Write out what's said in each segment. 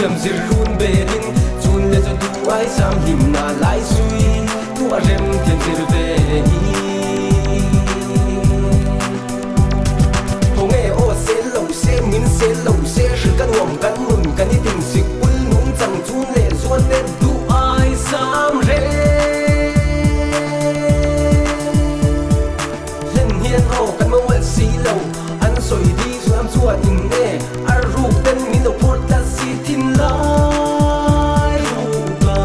lam zir run berin chun le cho tu ai sam him na lai sui tu a rem thiam zir ve hi hong e o se lo se min se lo se shi kan ngom kan mun kan ni ting sik ul nung chang chun le zuan le tu ai sam re len hian ho kan mo wal si lo an soi di su am chuan in ne ar ru ten min lo por ta si tin lai ru ba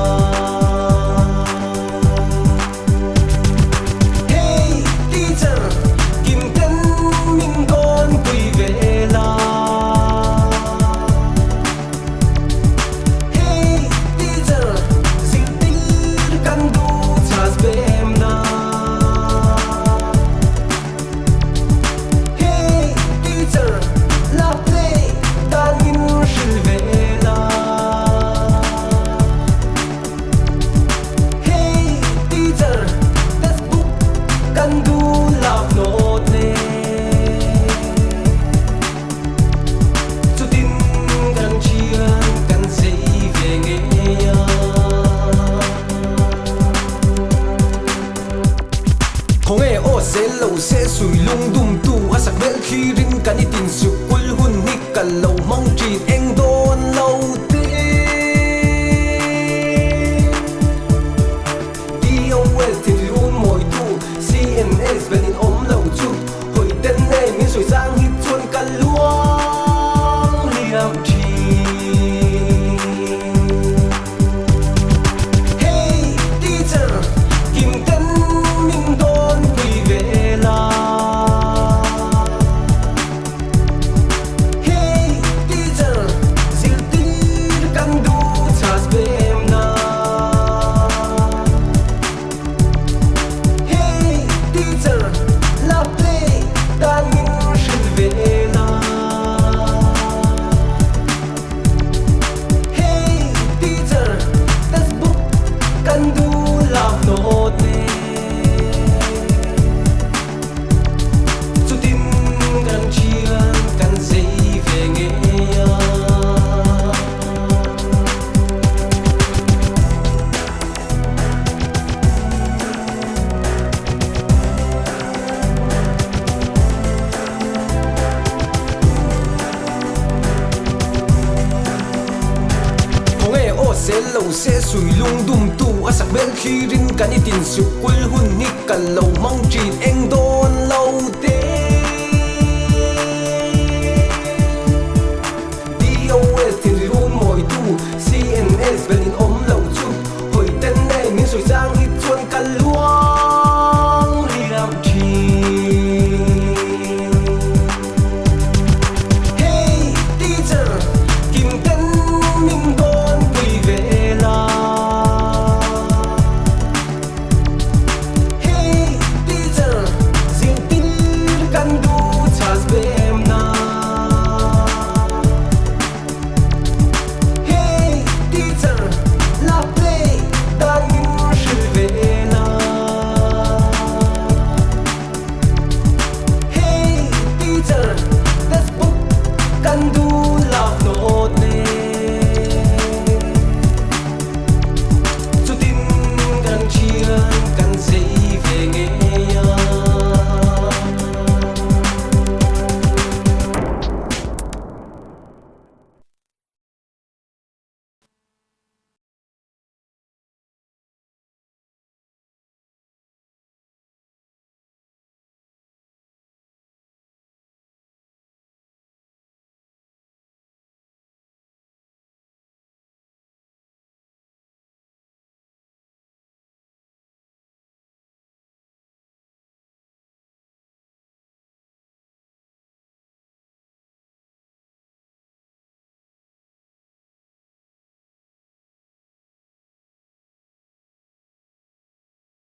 hey teacher kim ten min kon pui ve la hey teacher zil til kan du chas bem na hey teacher la play tan min shil ve la hey teacher textbook kan du love note ne chu tin kan chian kan sei ve nge ya khong e o se lo se sui lung dum tu asak bel khi rin kan i tin su kul hun ni kal lo mong chin eng don lo te DOL tin run moi tu CNS ben in om lo chu hoi ten nei min soi sang hit chuan kal luang liam chi hey teacher kim ten min don pui ve la hey teacher zil til kan du chas bem na hey teacher la play tan min shil ve la hey teacher textbook kan du love note ne chu tin kan chian kan sei ve nge ya hong e o se lo se sui lung dum tu asak bel khi rin kan i tin su kul hun ni kal lo mong chin eng don lo te